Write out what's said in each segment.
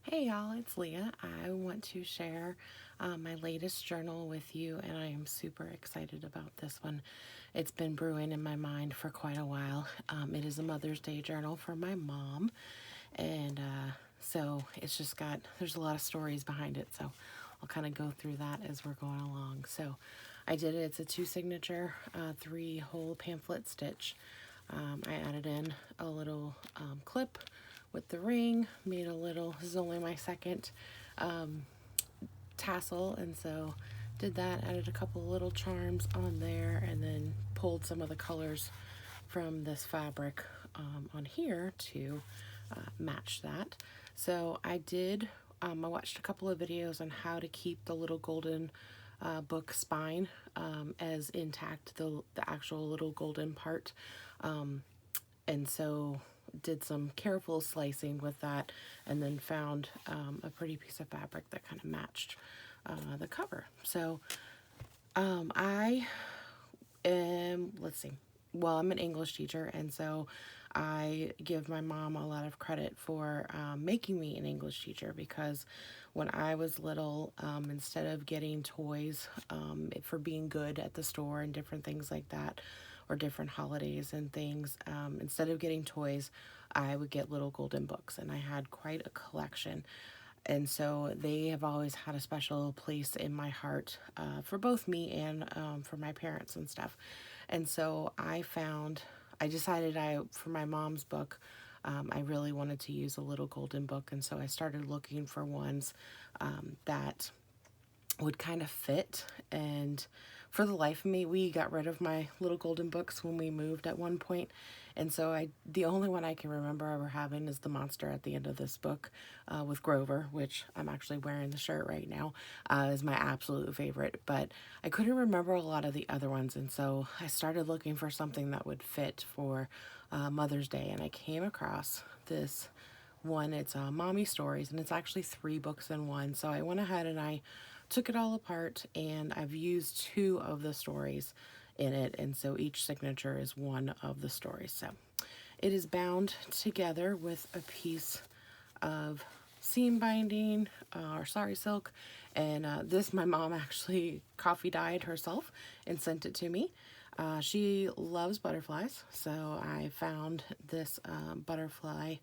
Hey y'all, it's Leah. I want to share my latest journal with you, and I am super excited about this one. It's been brewing in my mind for quite a while. It is a Mother's Day journal for my mom, and so it's just there's a lot of stories behind it, so I'll kind of go through that as we're going along. So I did it, it's a two signature, three whole pamphlet stitch. I added in a little clip with the ring, made a little, this is only my second tassel, and so did that, added a couple little charms on there, and then pulled some of the colors from this fabric on here to match that. So I watched a couple of videos on how to keep the little golden book spine as intact, the actual little golden part. And so did some careful slicing with that, and then found a pretty piece of fabric that kind of matched the cover. So I am, let's see, well, I'm an English teacher, and so I give my mom a lot of credit for making me an English teacher, because when I was little, instead of getting toys for being good at the store and different things like that, or different holidays and things, instead of getting toys, I would get little golden books, and I had quite a collection. And so they have always had a special place in my heart for both me and for my parents and stuff. And so I decided for my mom's book, I really wanted to use a little golden book. And so I started looking for ones that would kind of fit. And for the life of me, we got rid of my little golden books when we moved at one point. And so the only one I can remember ever having is the monster at the end of this book with Grover, which I'm actually wearing the shirt right now, is my absolute favorite. But I couldn't remember a lot of the other ones. And so I started looking for something that would fit for Mother's Day. And I came across this one. It's Mommy Stories, and it's actually three books in one. So I went ahead and I took it all apart, and I've used two of the stories in it, and so each signature is one of the stories. So it is bound together with a piece of seam binding, or sari silk, and this my mom actually coffee dyed herself and sent it to me. She loves butterflies, so I found this butterfly,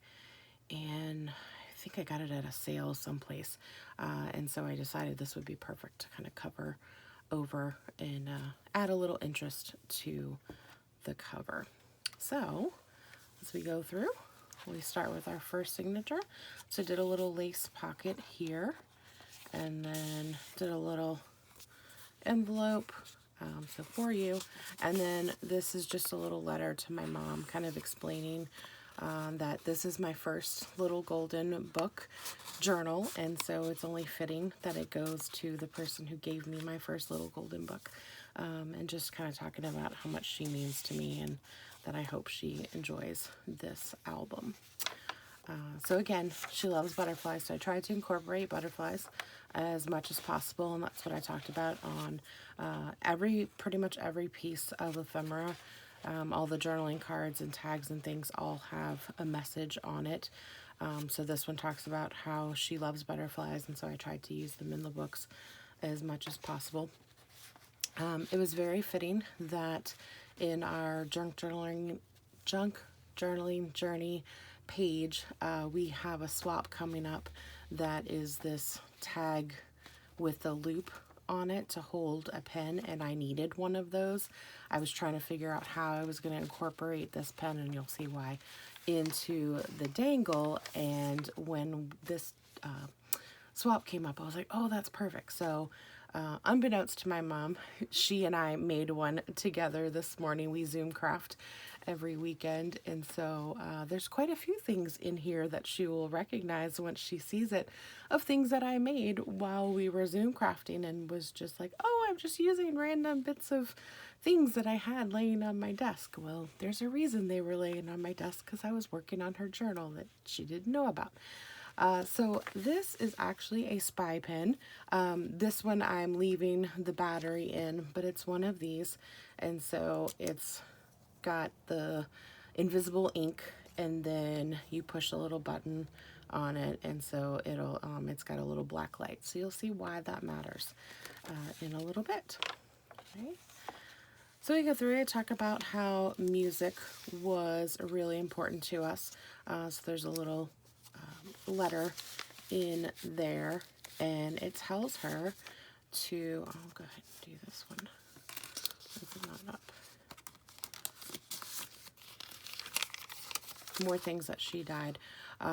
and I think I got it at a sale someplace. And so I decided this would be perfect to kind of cover over and add a little interest to the cover. So as we go through, we start with our first signature. So I did a little lace pocket here, and then did a little envelope, so for you. And then this is just a little letter to my mom, kind of explaining that this is my first little golden book journal, and so it's only fitting that it goes to the person who gave me my first little golden book, and just kind of talking about how much she means to me, and that I hope she enjoys this album. So again, she loves butterflies, so I tried to incorporate butterflies as much as possible, and that's what I talked about on pretty much every piece of ephemera. All the journaling cards and tags and things all have a message on it. So this one talks about how she loves butterflies, and so I tried to use them in the books as much as possible. It was very fitting that in our junk journaling journey page, we have a swap coming up that is this tag with a loop on it to hold a pen, and I needed one of those. I was trying to figure out how I was going to incorporate this pen, and you'll see why, into the dangle. And when this swap came up, I was like, oh, that's perfect. So unbeknownst to my mom, she and I made one together this morning. We Zoom craft every weekend, and so there's quite a few things in here that she will recognize once she sees it, of things that I made while we were Zoom crafting, and was just like, oh, I'm just using random bits of things that I had laying on my desk. Well, there's a reason they were laying on my desk, because I was working on her journal that she didn't know about. So this is actually a spy pen. This one I'm leaving the battery in, but it's one of these. And so it's got the invisible ink, and then you push a little button on it, and so it's got a little black light. So you'll see why that matters in a little bit. Okay. So we go through and talk about how music was really important to us. So there's a little letter in there, and it tells her to, I'll go ahead and do this one. Open that up. More things that she died.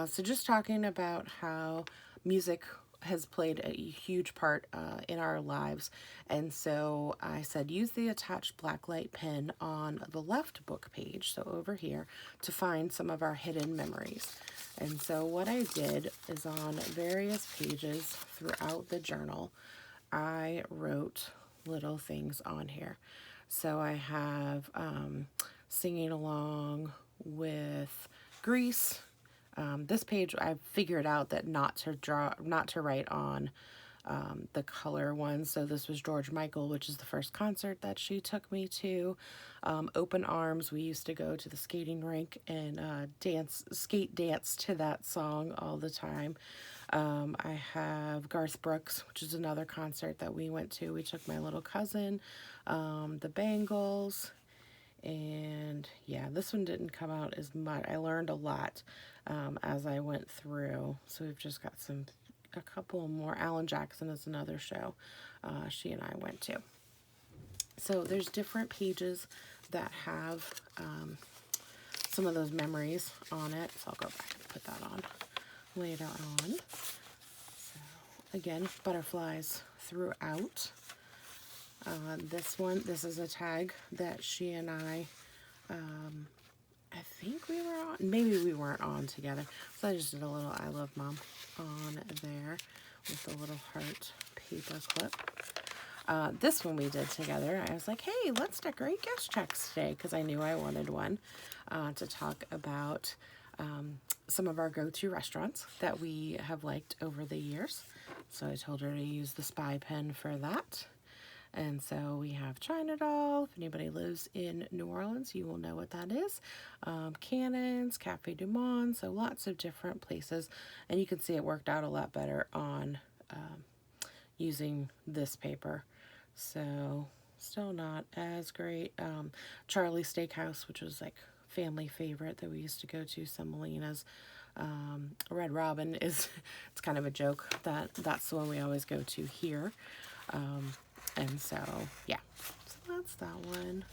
So just talking about how music has played a huge part in our lives. And so I said, use the attached blacklight pen on the left book page, so over here, to find some of our hidden memories. And so what I did is on various pages throughout the journal, I wrote little things on here. So I have singing along with Grease. This page I figured out that not to write on the color ones. So this was George Michael, which is the first concert that she took me to. Open Arms, we used to go to the skating rink and skate dance to that song all the time. I have Garth Brooks, which is another concert that we went to. We took my little cousin, the Bangles, and yeah, this one didn't come out as much. I learned a lot as I went through. So we've just got a couple more. Alan Jackson is another show she and I went to. So there's different pages that have some of those memories on it. So I'll go back and put that on later on. So again, butterflies throughout. This is a tag that she and I think we were on, maybe we weren't on together. So I just did a little I Love Mom on there with a little heart paper clip. This one we did together. I was like, hey, let's decorate guest checks today, because I knew I wanted one to talk about some of our go-to restaurants that we have liked over the years. So I told her to use the Spy pen for that. And so we have China Doll. If anybody lives in New Orleans, you will know what that is. Cannons, Cafe Du Monde, so lots of different places. And you can see it worked out a lot better on using this paper. So still not as great. Charlie Steakhouse, which was like family favorite that we used to go to, Semolina's. Red Robin is, it's kind of a joke that that's the one we always go to here. And so, yeah, so that's that one.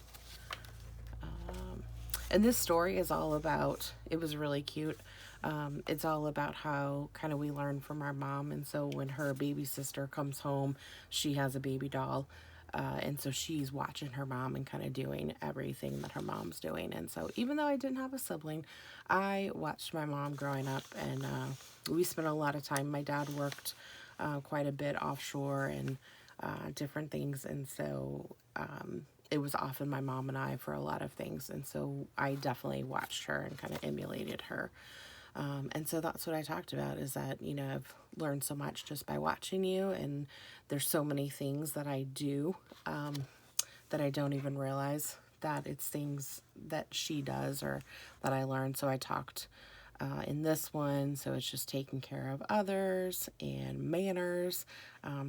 And this story is all about, it was really cute. It's all about how kind of we learn from our mom. And so when her baby sister comes home, she has a baby doll. And so she's watching her mom and kind of doing everything that her mom's doing. And so even though I didn't have a sibling, I watched my mom growing up, and we spent a lot of time. My dad worked quite a bit offshore and different things, and so it was often my mom and I for a lot of things, and so I definitely watched her and kind of emulated her. And so that's what I talked about, is that, you know, I've learned so much just by watching you, and there's so many things that I do that I don't even realize that it's things that she does or that I learned. So I talked in this one, so it's just taking care of others and manners.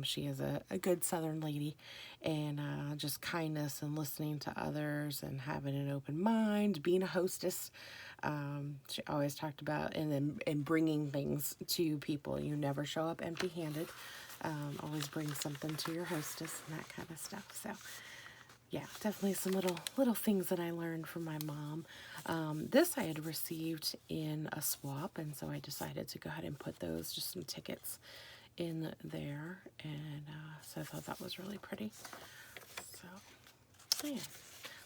She is a good Southern lady, and just kindness and listening to others and having an open mind, being a hostess. She always talked about and bringing things to people. You never show up empty-handed. Always bring something to your hostess and that kind of stuff. So yeah, definitely some little things that I learned from my mom. This I had received in a swap, and so I decided to go ahead and put those, just some tickets in there, and so I thought that was really pretty. So yeah,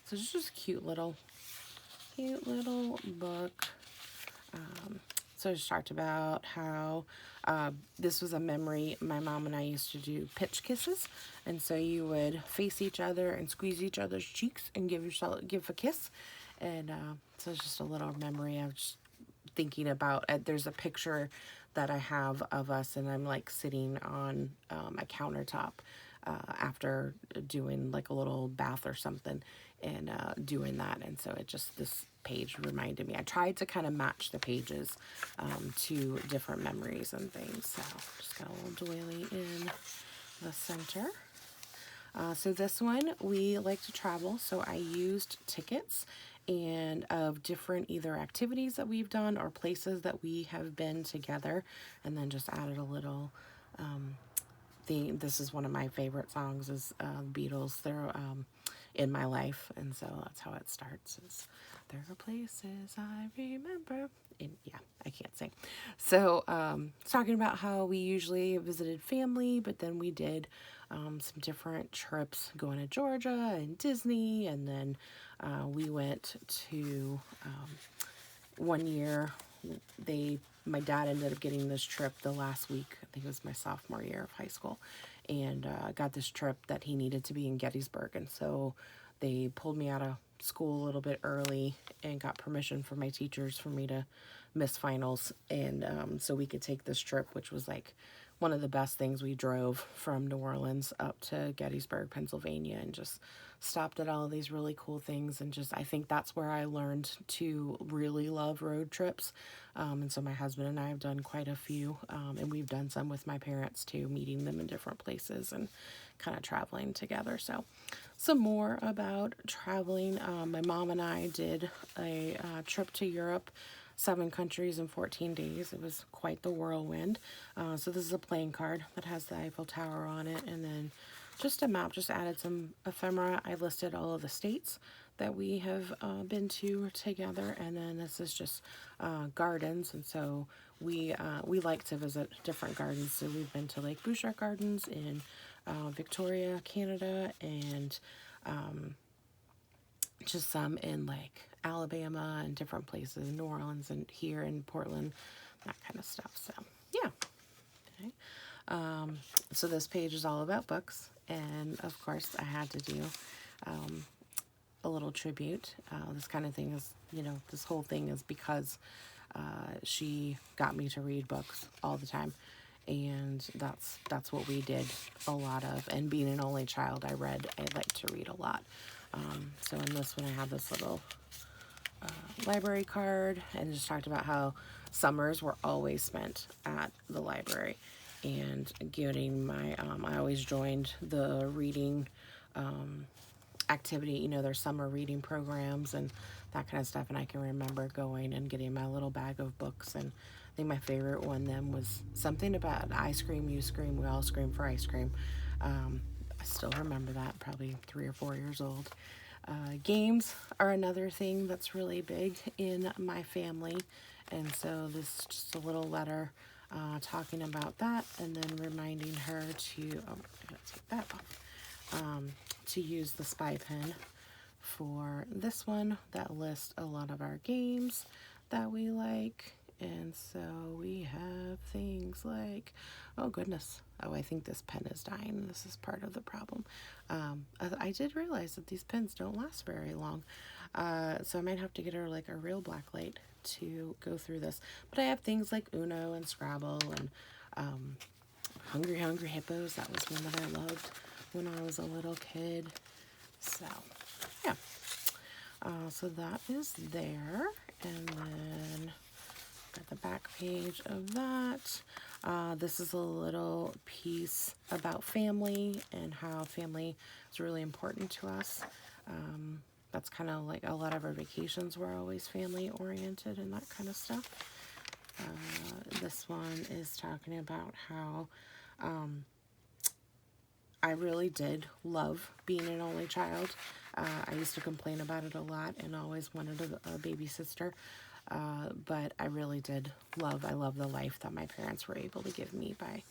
so it's just a cute little book. So I just talked about how this was a memory. My mom and I used to do pitch kisses, and so you would face each other and squeeze each other's cheeks and give a kiss. And so it's just a little memory. I was just thinking about there's a picture that I have of us, and I'm like sitting on a countertop after doing like a little bath or something and doing that. And so it just, this page reminded me. I tried to kind of match the pages to different memories and things. So just got a little doily in the center. So this one, we like to travel, so I used tickets and of different either activities that we've done or places that we have been together, and then just added a little theme. This is one of my favorite songs, is Beatles. They're in my life, and so that's how it starts. Is there are places I remember. And yeah, I can't sing. So it's talking about how we usually visited family, but then we did some different trips going to Georgia and Disney, and then we went to one year. My dad ended up getting this trip the last week. I think it was my sophomore year of high school, and got this trip that he needed to be in Gettysburg, and so they pulled me out of school a little bit early and got permission from my teachers for me to miss finals, and so we could take this trip, which was like one of the best things. We drove from New Orleans up to Gettysburg, Pennsylvania, and just stopped at all of these really cool things. And just, I think that's where I learned to really love road trips. And so my husband and I have done quite a few, and we've done some with my parents too, meeting them in different places and kind of traveling together. So some more about traveling. My mom and I did a trip to Europe, 7 countries in 14 days. It was quite the whirlwind. So this is a playing card that has the Eiffel Tower on it, and then just a map. Just added some ephemera. I listed all of the states that we have been to together, and then this is just gardens. And so we like to visit different gardens. So we've been to Lake Bouchard Gardens in Victoria, Canada, and just some in like Alabama and different places, New Orleans and here in Portland, that kind of stuff. So yeah. Okay. So this page is all about books, and of course I had to do a little tribute. This kind of thing is, this whole thing is because she got me to read books all the time, and that's what we did a lot of. And being an only child, I like to read a lot. So in this one, I have this little library card, and just talked about how summers were always spent at the library, and getting my I always joined the reading activity, their summer reading programs and that kind of stuff. And I can remember going and getting my little bag of books, and I think my favorite one then was something about I scream, you scream, we all scream for ice cream. I still remember that, probably 3 or 4 years old. Games are another thing that's really big in my family, and so this is just a little letter talking about that, and then reminding her to, I gotta take that off, to use the Spy Pen for this one that lists a lot of our games that we like. And so we have things like, oh goodness, I think this pen is dying. This is part of the problem. I did realize that these pens don't last very long, so I might have to get her like a real black light to go through this. But I have things like Uno and Scrabble and Hungry Hungry Hippos. That was one that I loved when I was a little kid. So yeah, so that is there. And then got the back page of that. This is a little piece about family and how family is really important to us. That's kind of like a lot of our vacations were always family oriented and that kind of stuff. This one is talking about how I really did love being an only child. I used to complain about it a lot and always wanted a baby sister. But I really did I love the life that my parents were able to give me by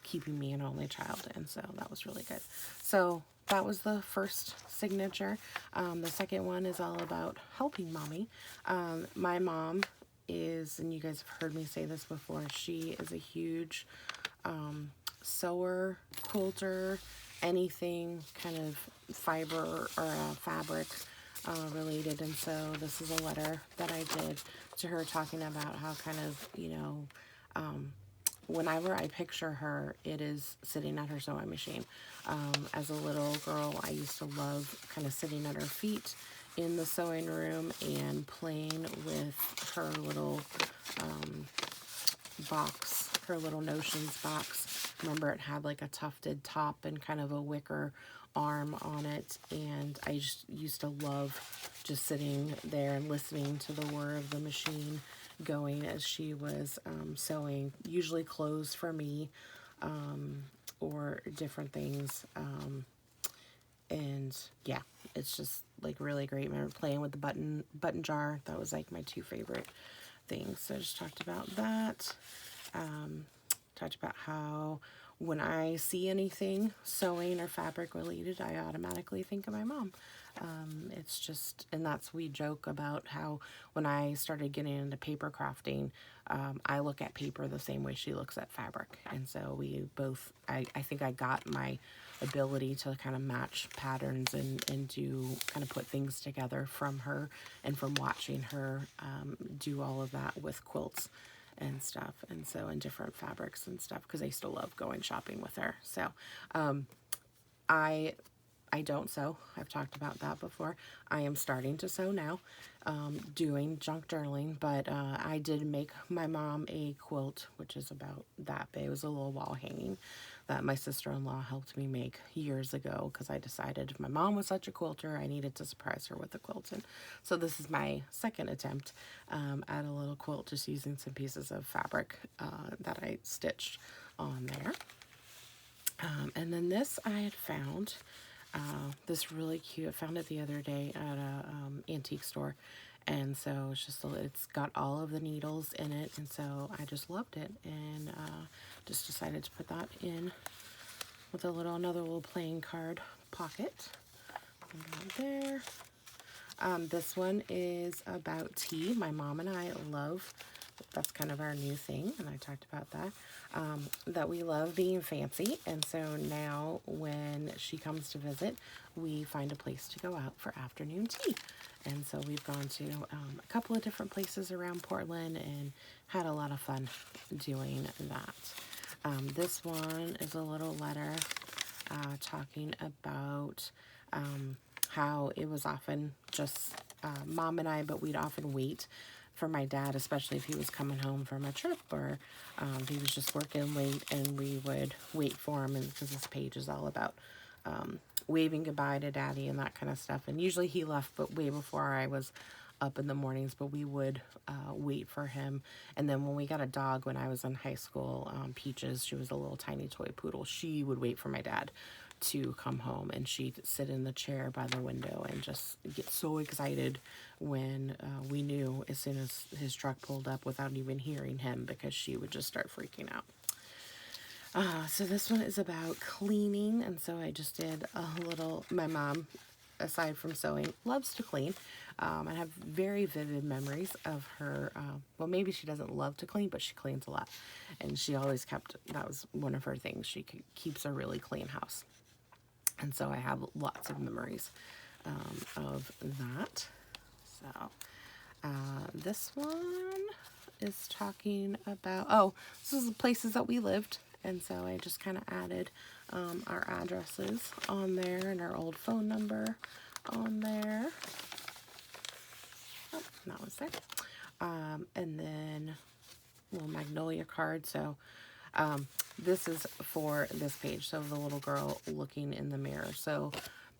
keeping me an only child. And so that was really good. So that was the first signature. The second one is all about helping mommy. My mom is, and you guys have heard me say this before, she is a huge sewer, quilter, anything kind of fiber or fabric related. And so this is a letter that I did to her talking about how kind of, whenever I picture her, it is sitting at her sewing machine. As a little girl, I used to love kind of sitting at her feet in the sewing room and playing with her little box, her little Notions box. Remember, it had like a tufted top and kind of a wicker arm on it, and I just used to love just sitting there and listening to the whir of the machine going as she was sewing, usually clothes for me, or different things. And yeah, it's just like really great. I remember playing with the button jar. That was like my two favorite things. So I just talked about that. Talked about how when I see anything sewing or fabric related, I automatically think of my mom. It's just, and we joke about how when I started getting into paper crafting, I look at paper the same way she looks at fabric. And so we both, I think I got my ability to kind of match patterns and do kind of put things together from her and from watching her do all of that with quilts and stuff, and so in different fabrics and stuff, because I used to love going shopping with her. So I don't sew. I've talked about that before. I am starting to sew now, doing junk journaling, but I did make my mom a quilt, which is about that big. It was a little wall hanging that my sister-in-law helped me make years ago, because I decided if my mom was such a quilter, I needed to surprise her with a quilt. And so this is my second attempt at a little quilt, just using some pieces of fabric that I stitched on there. And then this I had found, this really cute. I found it the other day at a antique store, and so it's just it's got all of the needles in it, and so I just loved it, and just decided to put that in with another little playing card pocket. Right there. This one is about tea. My mom and I love, that's kind of our new thing, and I talked about that, that we love being fancy. And so now when she comes to visit, we find a place to go out for afternoon tea. And so we've gone to a couple of different places around Portland and had a lot of fun doing that. This one is a little letter talking about how it was often just mom and I, but we'd often wait for my dad, especially if he was coming home from a trip, or he was just working late, and we would wait for him, and because this page is all about waving goodbye to daddy and that kind of stuff. And usually he left but way before I was up in the mornings, but we would wait for him. And then when we got a dog when I was in high school, Peaches, she was a little tiny toy poodle, she would wait for my dad to come home, and she'd sit in the chair by the window and just get so excited when we knew as soon as his truck pulled up without even hearing him, because she would just start freaking out. So this one is about cleaning, and so I just did a little, my mom, aside from sewing, loves to clean. I have very vivid memories of her, well, maybe she doesn't love to clean, but she cleans a lot, and she always kept, that was one of her things, she keeps a really clean house. And so I have lots of memories of that. So this one is talking about, this is the places that we lived. And so I just kind of added our addresses on there and our old phone number on there. Oh, that was there. And then a little magnolia card. So this is for this page, so the little girl looking in the mirror. So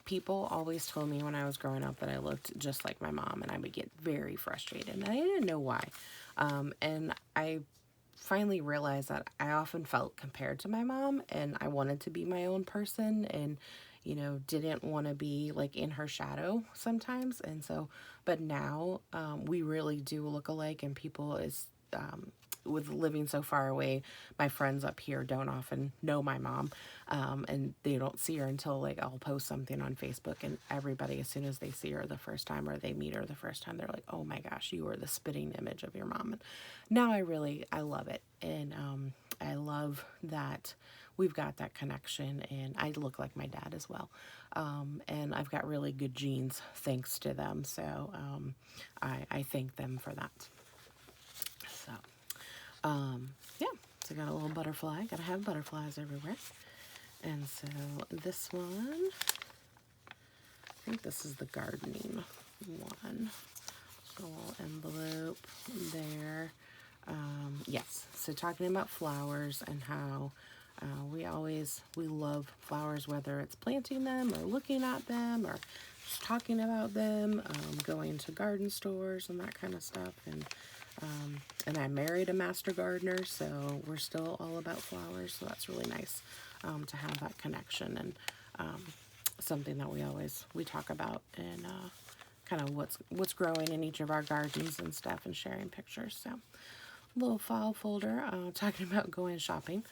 people always told me when I was growing up that I looked just like my mom, and I would get very frustrated, and I didn't know why. And I finally realized that I often felt compared to my mom, and I wanted to be my own person, and didn't want to be like in her shadow sometimes. And so, but now we really do look alike, and people is with living so far away, my friends up here don't often know my mom, and they don't see her until like I'll post something on Facebook, and everybody, as soon as they see her the first time or they meet her the first time, they're like, oh my gosh, you are the spitting image of your mom. And now I love it, and I love that we've got that connection, and I look like my dad as well, and I've got really good genes thanks to them, so I thank them for that. So yeah, So I got a little butterfly. Gotta have butterflies everywhere. And so this one, I think this is the gardening one. A little envelope there. Yes, so talking about flowers and how we love flowers, whether it's planting them or looking at them or just talking about them, going to garden stores and that kind of stuff. And I married a master gardener, so we're still all about flowers. So that's really nice to have that connection, and something that we talk about, and kind of what's growing in each of our gardens and stuff, and sharing pictures. So little file folder talking about going shopping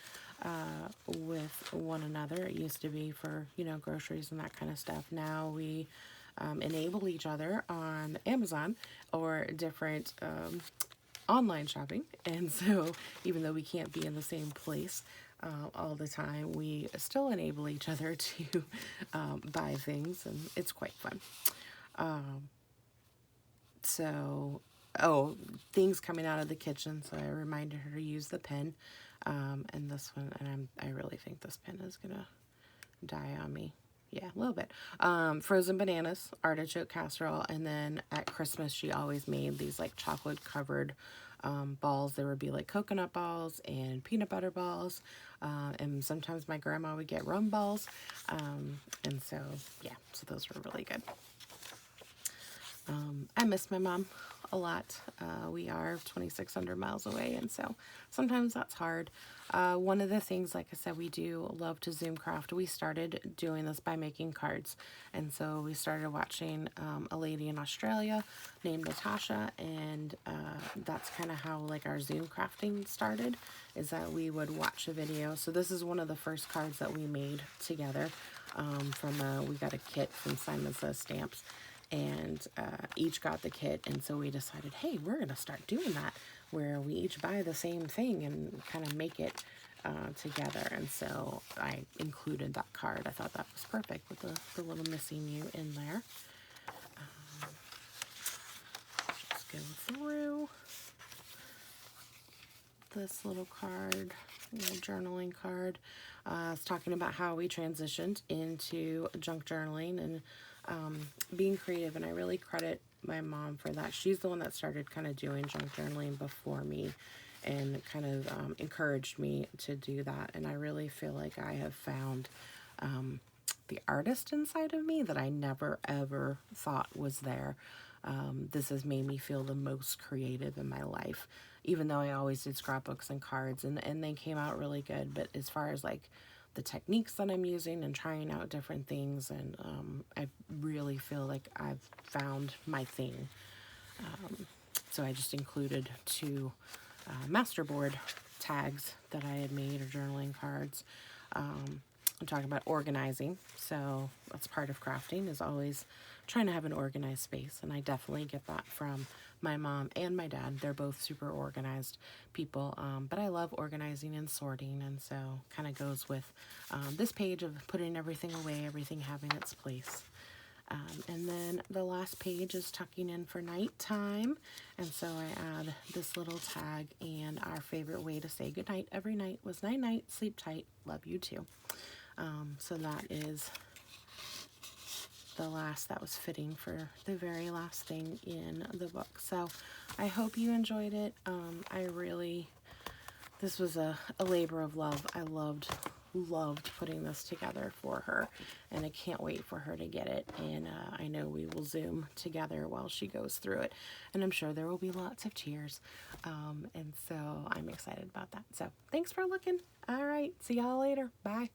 with one another. It used to be for, groceries and that kind of stuff. Now we enable each other on Amazon or different online shopping. And so even though we can't be in the same place all the time, we still enable each other to buy things, and it's quite fun. Things coming out of the kitchen, so I reminded her to use the pen. And this one, and I really think this pen is gonna die on me. Yeah, a little bit. Frozen bananas, artichoke casserole, and then at Christmas she always made these like chocolate covered balls. There would be like coconut balls and peanut butter balls, and sometimes my grandma would get rum balls, and so yeah, so those were really good. I miss my mom a lot. We are 2,600 miles away, and so sometimes that's hard. One of the things, like I said, we do love to Zoom craft. We started doing this by making cards, and so we started watching a lady in Australia named Natasha, and that's kind of how like our Zoom crafting started, is that we would watch a video. So this is one of the first cards that we made together we got a kit from Simon Says Stamps, and each got the kit, and so we decided, hey, we're gonna start doing that, where we each buy the same thing and kind of make it together. And so I included that card. I thought that was perfect with the little missing you in there. Just go through this little card, little journaling card. It's talking about how we transitioned into junk journaling and being creative, and I really credit my mom for that. She's the one that started kind of doing junk journaling before me, and kind of encouraged me to do that. And I really feel like I have found the artist inside of me that I never ever thought was there. This has made me feel the most creative in my life, even though I always did scrapbooks and cards, and they came out really good. But as far as like the techniques that I'm using and trying out different things, and I really feel like I've found my thing. So I just included 2 masterboard tags that I had made, or journaling cards. I'm talking about organizing, so that's part of crafting, is always trying to have an organized space, and I definitely get that from my mom and my dad. They're both super organized people, but I love organizing and sorting, and so kind of goes with this page of putting everything away, everything having its place. And then the last page is tucking in for nighttime, and so I add this little tag, and our favorite way to say goodnight every night was night night, sleep tight, love you too. So that is the last, that was fitting for the very last thing in the book. So I hope you enjoyed it. This was a labor of love. I loved putting this together for her, and I can't wait for her to get it. And I know we will Zoom together while she goes through it, and I'm sure there will be lots of tears. And so I'm excited about that. So thanks for looking. All right, see y'all later. Bye.